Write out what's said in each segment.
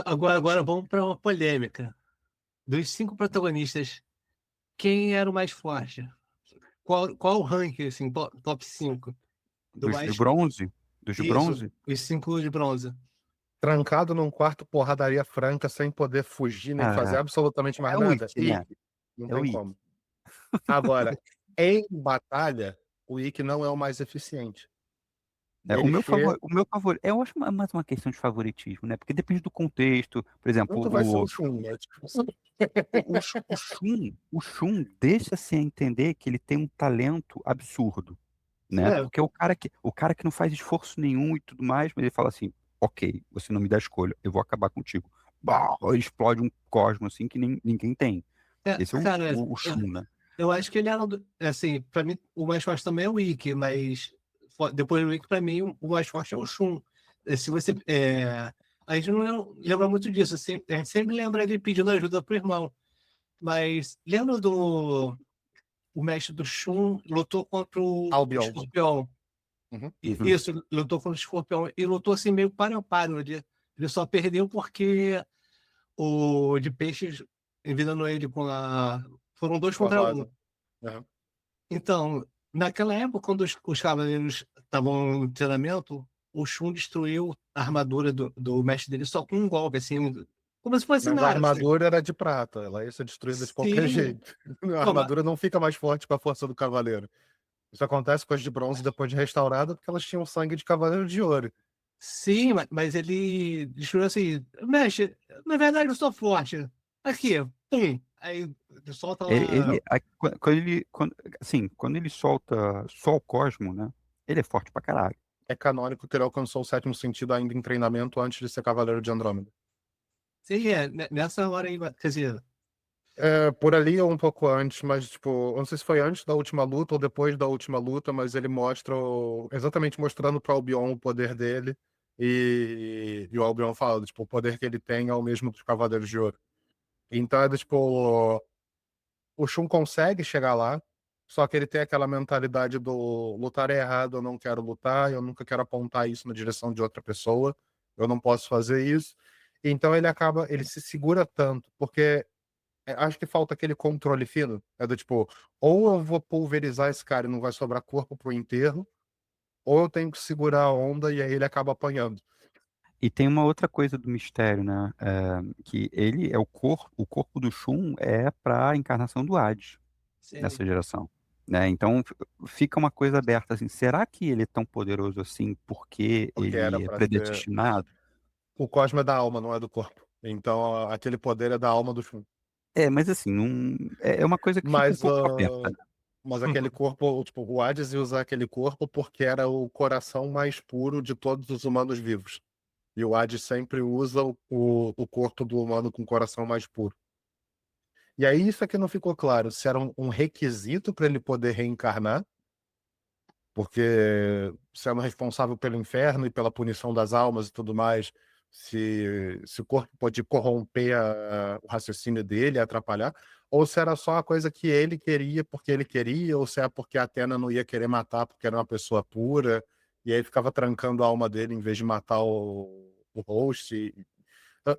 Agora vamos para uma polêmica. Dos 5 protagonistas, quem era o mais forte? Qual o ranking, assim, top 5 do Dos de mais. bronze? Dos de Isso, bronze? os 5 de bronze. Trancado num quarto, porradaria franca, sem poder fugir nem fazer Cara, absolutamente mais é o nada, Ikki, né? Ikki. Não É o tem Ikki. como. Agora, em batalha, o Ikki não é o mais eficiente. É, o Ele meu chega. favor, o meu favorito, eu acho mais uma questão de favoritismo, né? Porque depende do contexto. Por exemplo, Nunca vai ser o Shun, né? Tipo, O Shun deixa-se a entender que ele tem um talento absurdo, né? É, Porque é o cara que não faz esforço nenhum e tudo mais, mas ele fala assim, ok, você não me dá escolha, eu vou acabar contigo. Bah, explode um cosmo assim que ninguém tem. Esse é o, cara, o, o Shun, né? eu acho que ele era, assim, pra mim, o mais forte também é o Ikki, mas depois do Ikki, pra mim, o mais forte é o Shun. Se você, a gente não lembra muito disso, assim, a gente sempre lembra ele pedindo ajuda pro irmão, mas lembra o mestre do Shun lutou contra o Albion. Escorpião. Uhum. Uhum. Isso, lutou contra o Escorpião e lutou assim meio para a paro. Ele só perdeu porque o de Peixes envenenou ele com a. Foram dois Com a contra um. vaza. Uhum. Então, naquela época, quando os cavaleiros estavam em treinamento, o Shun destruiu a armadura do mestre dele só com um golpe, assim, como se fosse Mas a nada. Assim. armadura era de prata, ela ia ser destruída de qualquer Sim, jeito. A pô, armadura não fica mais forte com a força do cavaleiro. Isso acontece com as de bronze depois de restaurada, porque elas tinham sangue de cavaleiro de ouro. sim, mas ele destruiu assim, mestre, na verdade eu sou forte. Aqui, pum. Aí ele solta lá. Quando ele solta só o Cosmo, né? Ele é forte pra caralho. É canônico que ele alcançou o sétimo sentido ainda em treinamento antes de ser cavaleiro de Andrômeda. Sim, nessa hora aí, quer dizer, É, por ali ou um pouco antes, mas tipo, eu não sei se foi antes da última luta ou depois da última luta, mas ele mostra exatamente mostrando para Albion o poder dele e o Albion fala, tipo, o poder que ele tem é o mesmo dos Cavaleiros de Ouro. Então é tipo, o Shun consegue chegar lá, só que ele tem aquela mentalidade do lutar é errado, eu não quero lutar, eu nunca quero apontar isso na direção de outra pessoa, eu não posso fazer isso. Então ele se segura tanto, porque acho que falta aquele controle fino. É do tipo, ou eu vou pulverizar esse cara e não vai sobrar corpo pro enterro, ou eu tenho que segurar a onda e aí ele acaba apanhando. E tem uma outra coisa do mistério, né? Que ele é o corpo do Shun é para a encarnação do Hades sim. nessa geração, né? Então fica uma coisa aberta assim. Será que ele é tão poderoso assim porque Porque era ele é pra ser. predestinado? O cosmo é da alma, não é do corpo. Então aquele poder é da alma do Shun. Mas assim, não, é uma coisa que fica um Mas, pouco aberta, né? mas aquele corpo, tipo, o Hades ia usar aquele corpo porque era o coração mais puro de todos os humanos vivos. E o Hades sempre usa o corpo do humano com o coração mais puro. E aí isso aqui não ficou claro, se era um requisito para ele poder reencarnar, porque sendo responsável pelo inferno e pela punição das almas e tudo mais, se o corpo pode corromper o raciocínio dele, atrapalhar, ou se era só uma coisa que ele queria porque ele queria, ou se é porque a Athena não ia querer matar porque era uma pessoa pura, e aí ficava trancando a alma dele em vez de matar o host.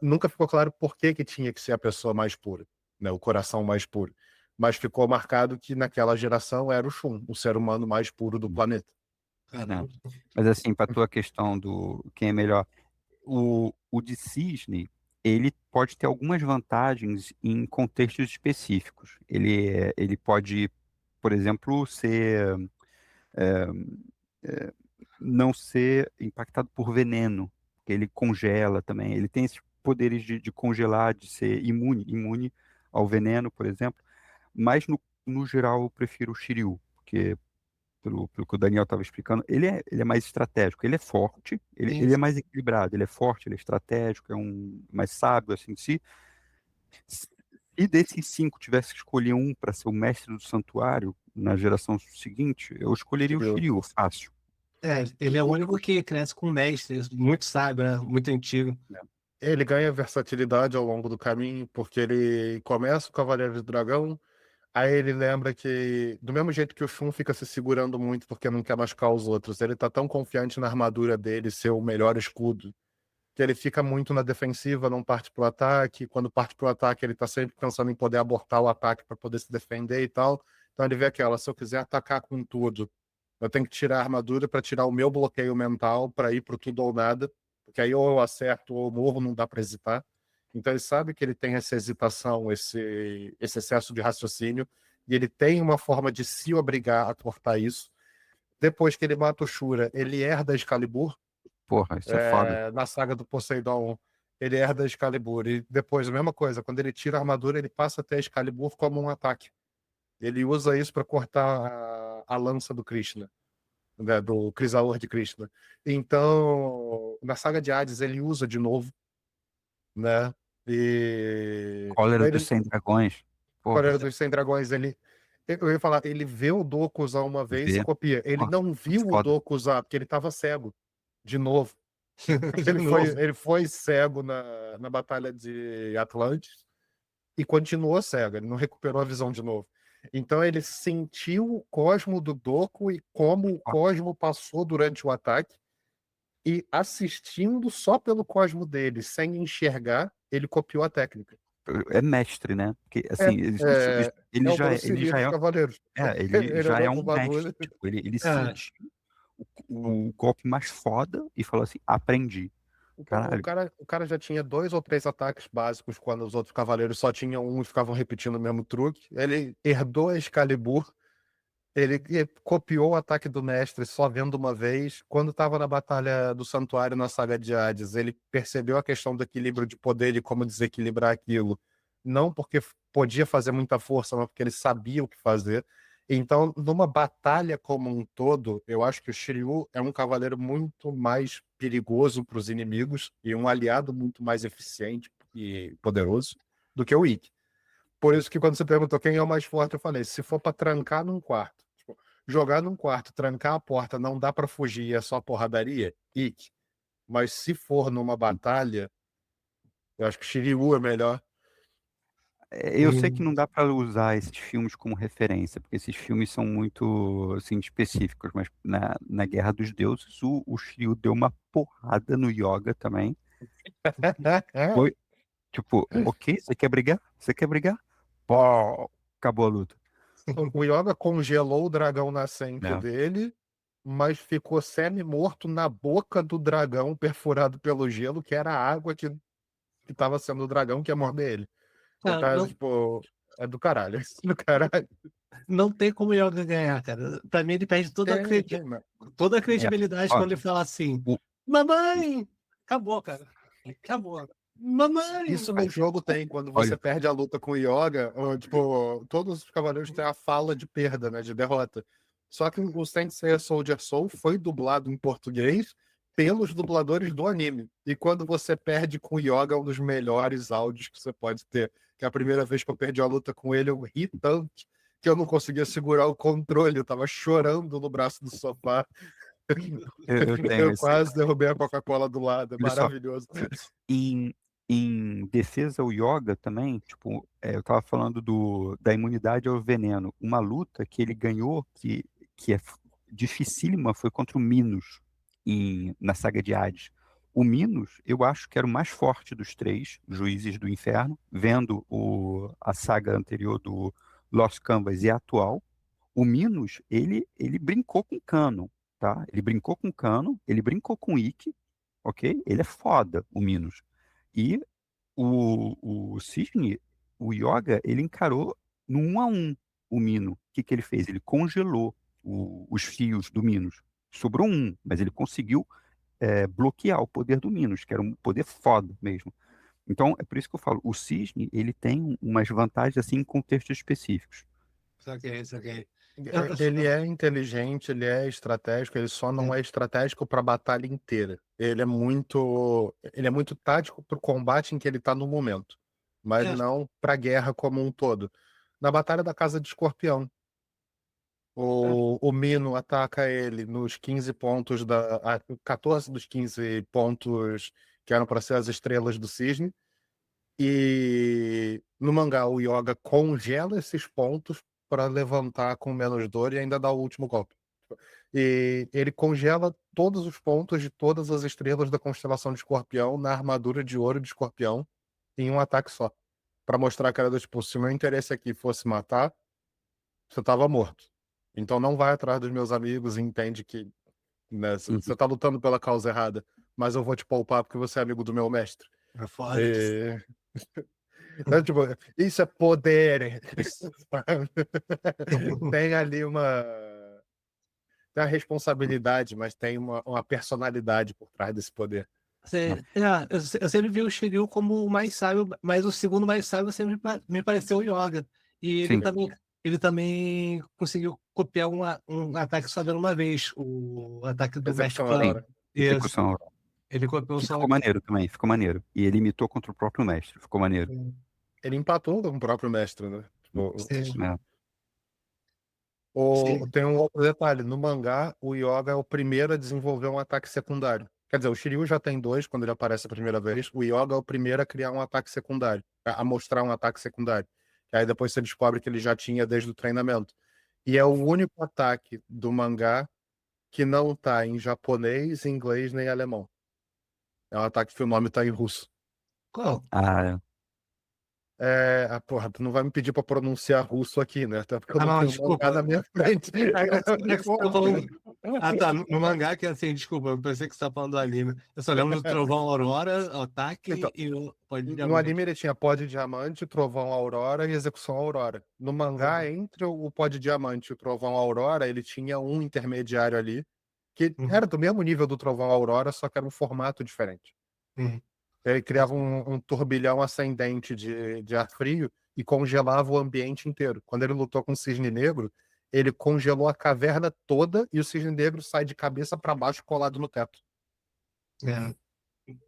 Nunca ficou claro por que que tinha que ser a pessoa mais pura, né, o coração mais puro. Mas ficou marcado que naquela geração era o Shun, o ser humano mais puro do planeta. Né? Caramba. Mas assim, para tua questão do quem é melhor, o de Cisne, ele pode ter algumas vantagens em contextos específicos. Ele pode, por exemplo, é, é, não ser impactado por veneno, porque ele congela também. Ele tem esses poderes de congelar, de ser imune ao veneno, por exemplo. Mas no geral eu prefiro o Shiryu, porque pelo que o Daniel estava explicando, ele é mais estratégico, ele é forte, ele, Sim, ele é mais equilibrado, ele é forte, ele é estratégico, é um mais sábio, assim, se desses 5 tivesse que escolher um para ser o mestre do santuário na geração seguinte, eu escolheria o Shiryu. Shiryu, fácil. ele é o único que cresce com um mestre, muito sábio, né? Muito antigo. Ele ganha versatilidade ao longo do caminho, porque ele começa o Cavaleiro do Dragão, aí ele lembra que, do mesmo jeito que o Shun fica se segurando muito porque não quer machucar os outros, ele tá tão confiante na armadura dele ser o melhor escudo, que ele fica muito na defensiva, não parte pro ataque. Quando parte pro ataque, ele tá sempre pensando em poder abortar o ataque para poder se defender e tal. Então ele vê aquela, se eu quiser atacar com tudo, eu tenho que tirar a armadura para tirar o meu bloqueio mental para ir pro tudo ou nada, porque aí ou eu acerto ou eu morro, não dá para hesitar. Então ele sabe que ele tem essa hesitação, esse excesso de raciocínio, e ele tem uma forma de se obrigar a cortar isso. Depois que ele mata o Shura, ele herda Excalibur. Porra, isso é foda. Na saga do Poseidon, ele herda Excalibur. E depois, a mesma coisa, quando ele tira a armadura, ele passa a ter Excalibur como um ataque. Ele usa isso para cortar a lança do Krishna, né, do Crisaor de Krishna. Então, na saga de Hades, ele usa de novo, né? E Cólera dos ele, 100 dragões. Porra, Cólera dos 100 Dragões, eu ia falar, ele vê o Doku usar uma vez e vê. copia. Ele Porra, não viu o foda. Doku usar, porque ele estava cego. De novo. De novo. Ele foi cego na Batalha de Atlantis e continuou cego. Ele não recuperou a visão de novo. Então ele sentiu o cosmo do Doku e como o cosmo passou durante o ataque. E assistindo só pelo cosmo dele, sem enxergar, ele copiou a técnica. É mestre, né? Porque, É, assim, é, é o Bruce ele Lee já dos é, Cavaleiros. ele Ele já olhou é pro um mestre. bagulho. Tipo, ele É, sentiu o golpe mais foda e falou assim: aprendi. Então, Caralho. o cara já tinha 2 ou 3 ataques básicos quando os outros cavaleiros só tinham um e ficavam repetindo o mesmo truque. Ele herdou a Excalibur, ele copiou o ataque do mestre só vendo uma vez. Quando estava na Batalha do Santuário na saga de Hades, ele percebeu a questão do equilíbrio de poder e como desequilibrar aquilo. Não porque podia fazer muita força, mas porque ele sabia o que fazer. Então, numa batalha como um todo, eu acho que o Shiryu é um cavaleiro muito mais perigoso para os inimigos e um aliado muito mais eficiente e poderoso do que o Ikki. Por isso que quando você perguntou quem é o mais forte, eu falei, se for para trancar num quarto, tipo, jogar num quarto, trancar a porta, não dá para fugir, é só porradaria, Ikki. Mas se for numa batalha, eu acho que Shiryu é melhor. Eu sei que não dá pra usar esses filmes como referência, porque esses filmes são muito, assim, específicos, mas na Guerra dos Deuses, o Shiryu deu uma porrada no Yoga também. Foi, tipo, ok, você quer brigar? Você quer brigar? Pô, acabou a luta. O Yoga congelou o dragão nascente É. dele, mas ficou semi-morto na boca do dragão perfurado pelo gelo, que era a água que estava sendo o dragão que ia morder ele. O cara, cara, tipo, é do caralho. É do caralho. não tem como o Yoga ganhar, cara. Pra mim, ele perde Mano. toda a É. credibilidade Ó, quando ele fala assim: o- Mamãe! Acabou, cara. Acabou. Mamãe! Isso no jogo tem, quando você olha, perde a luta com o Yoga, ou, tipo, todos os cavaleiros têm a fala de perda, né, de derrota. Só que o Saint Seiya Soldier Soul foi dublado em português pelos dubladores do anime. E quando você perde com o Yoga, é um dos melhores áudios que você pode ter. Que é a primeira vez que eu perdi a luta com ele, eu ri tanto que eu não conseguia segurar o controle, eu tava chorando no braço do sofá. eu tenho Eu esse. quase derrubei a Coca-Cola do lado, é Olha só, maravilhoso. em, em defesa ao yoga também, tipo, eu tava falando da imunidade ao veneno. Uma luta que ele ganhou, que é dificílima, foi contra o Minos, na saga de Hades. O Minos, eu acho que era o mais forte dos três juízes do inferno, vendo a saga anterior do Lost Canvas e a atual. O Minos, ele brincou com cano, tá? Ele brincou com cano, ele brincou com Ikki, ok? Ele é foda, o Minos. E o Cisne, o Yoga, ele encarou no 1-1 o Mino. O que que ele fez? Ele congelou os fios do Minos. Sobrou um, mas ele conseguiu bloquear o poder do Minos, que era um poder foda mesmo. Então, é por isso que eu falo, o Cisne, ele tem umas vantagens assim em contextos específicos. Saquei, saquei. Ele é inteligente, ele é estratégico, ele só não é estratégico para a batalha inteira. Ele é muito tático para o combate em que ele está no momento, mas É, não para a guerra como um todo. Na Batalha da Casa de Escorpião, o Mino ataca ele nos 15 pontos 14 dos 15 pontos que eram para ser as estrelas do cisne. E no mangá, o Yoga congela esses pontos para levantar com menos dor e ainda dá o último golpe. E ele congela todos os pontos de todas as estrelas da constelação de Escorpião na armadura de ouro de Escorpião em um ataque só. Pra mostrar que era do tipo, se o meu interesse aqui fosse matar, você tava morto. Então não vai atrás dos meus amigos e entende que, né, você tá lutando pela causa errada, mas eu vou te poupar porque você é amigo do meu mestre. É foda. E... Então, tipo, isso é poder. Tem ali tem a responsabilidade, mas tem uma personalidade por trás desse poder. Eu sempre vi o Shiryu como o mais sábio, mas o segundo mais sábio sempre me pareceu o Yoga. E Sim. ele também conseguiu copiar um ataque só de uma vez, o ataque do Mestre Execução Kami. Aurora. Execução Aurora. Ele copiou Que só. ficou maneiro também, ficou maneiro. E ele imitou contra o próprio mestre, ficou maneiro. Ele empatou com o próprio mestre, né? Tipo, Sim. É. tem um outro detalhe. No mangá, o Yoga é o primeiro a desenvolver um ataque secundário. Quer dizer, o Shiryu já tem dois quando ele aparece a primeira vez. O Yoga é o primeiro a criar um ataque secundário, a mostrar um ataque secundário. E aí depois você descobre que ele já tinha desde o treinamento. E é o único ataque do mangá que não tá em japonês, inglês nem alemão. É um ataque que o nome tá em russo. Qual? Ah, Porra, tu não vai me pedir pra pronunciar russo aqui, né? Até porque eu não não, tenho o desculpa. mangá na minha frente. É que você tá falando. Ah, tá. No mangá que é assim, desculpa, eu pensei que você tá falando do anime. Eu só lembro do Trovão Aurora, Ataque Então, e o Pode no Diamante. anime ele tinha pó de diamante, trovão aurora e execução aurora. No mangá, entre o pó de diamante e o trovão aurora, ele tinha um intermediário ali, que era do mesmo nível do trovão aurora, só que era um formato diferente. Uhum. Ele criava um turbilhão ascendente de ar frio e congelava o ambiente inteiro. Quando ele lutou com o Cisne Negro, ele congelou a caverna toda e o Cisne Negro sai de cabeça para baixo colado no teto. É.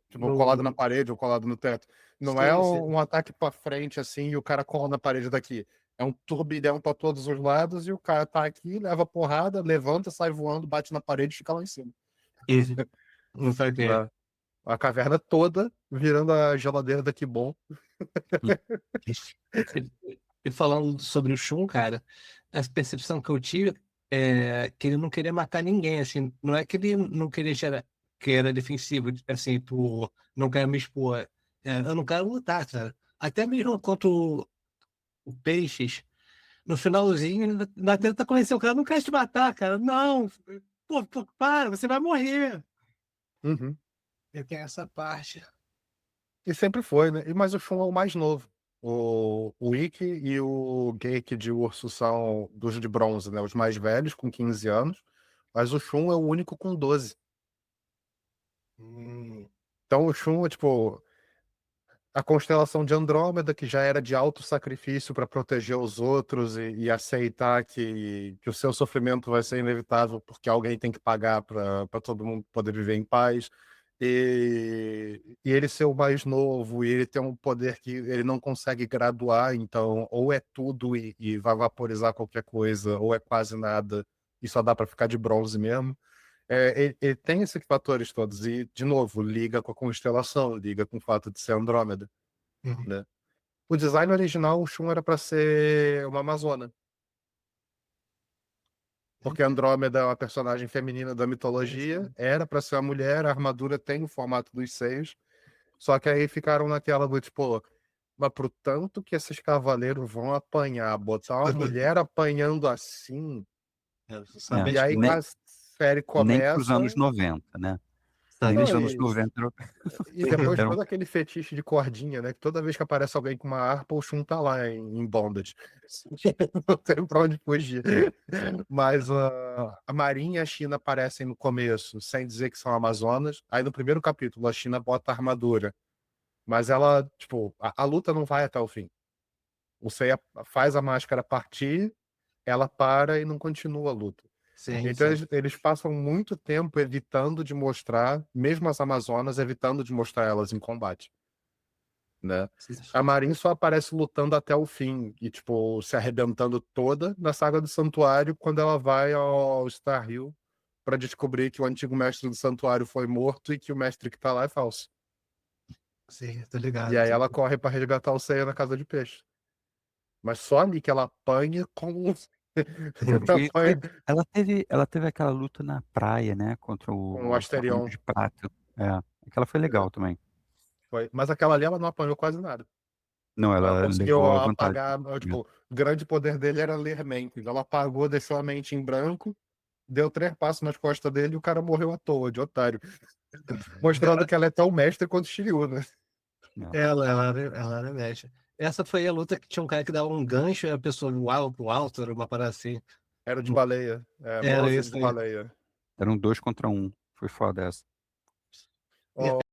Tipo, colado na parede ou colado no teto. Não é um ataque para frente assim e o cara cola na parede daqui. É um turbilhão para todos os lados e o cara tá aqui, leva porrada, levanta, sai voando, bate na parede e fica lá em cima. Isso. Não sei o que é. A caverna toda virando a geladeira daqui bom. E falando sobre o Shun, cara, a percepção que eu tive é que ele não queria matar ninguém, assim, não é que ele não queria gerar, que era defensivo, assim, por não quero me expor. Eu não quero lutar, cara. Até mesmo contra o Peixes, no finalzinho, ele ainda tenta convencer o cara, não quero te matar, cara. Não, pô, para, você vai morrer. Uhum. Eu tenho essa parte. E sempre foi, né? Mas o Shun é o mais novo. O Ikki e o Geiki de Urso são dos de bronze, né? Os mais velhos, com 15 anos. Mas o Shun é o único com 12. Então o Shun é tipo a constelação de Andrômeda, que já era de alto sacrifício para proteger os outros e aceitar que o seu sofrimento vai ser inevitável porque alguém tem que pagar para todo mundo poder viver em paz. E ele ser o mais novo, e ele ter um poder que ele não consegue graduar, então ou é tudo e vai vaporizar qualquer coisa, ou é quase nada e só dá para ficar de bronze mesmo. Ele tem esses fatores todos, e, de novo, liga com a constelação, liga com o fato de ser Andrômeda, Uhum. né? O design original, o Shun era para ser uma amazona. Porque Andrômeda é uma personagem feminina da mitologia, era para ser uma mulher, a armadura tem o formato dos seios, só que aí ficaram naquela do tipo, mas pro tanto que esses cavaleiros vão apanhar, botar uma mulher apanhando assim, e aí nem, a série nem pros começa. anos 90, né? Nem Não, nos anos 90 e depois era um- todo aquele fetiche de cordinha, né? Que toda vez que aparece alguém com uma harpa, o Shun tá lá em bondage. Não tem pra onde fugir. Mas a Marinha e a China aparecem no começo, sem dizer que são Amazonas. Aí no primeiro capítulo, a China bota a armadura. Mas ela, tipo, a luta não vai até o fim. O Seiya faz a máscara partir, ela para e não continua a luta. Sim, Então sim. eles passam muito tempo evitando de mostrar, mesmo as Amazonas, evitando de mostrar elas em combate, né? A Marin só aparece lutando até o fim e, tipo, se arrebentando toda na saga do Santuário quando ela vai ao Star Hill para descobrir que o antigo mestre do Santuário foi morto e que o mestre que tá lá é falso. Sim, tô ligado. E aí ela corre para resgatar o Seiya na Casa de Peixe. Mas só ali que ela apanha com Ela teve aquela luta na praia, né? Contra Com o o Asterion. de Prata. É, aquela foi legal também. Foi. Mas aquela ali ela não apanhou quase nada. Não, Ela ela conseguiu levou a vantagem. apagar, tipo, o grande poder dele era ler mentes. Ela apagou, deixou a mente em branco, deu 3 passos nas costas dele e o cara morreu à toa, de otário. Mostrando que ela é tão mestre quanto o Shiryu, né? Ela era mestre. Essa foi a luta que tinha um cara que dava um gancho e a pessoa voava pro alto, era uma parada assim. Era de baleia. É, Era moça isso de aí. baleia. Eram 2 contra 1. Foi foda essa. Ó,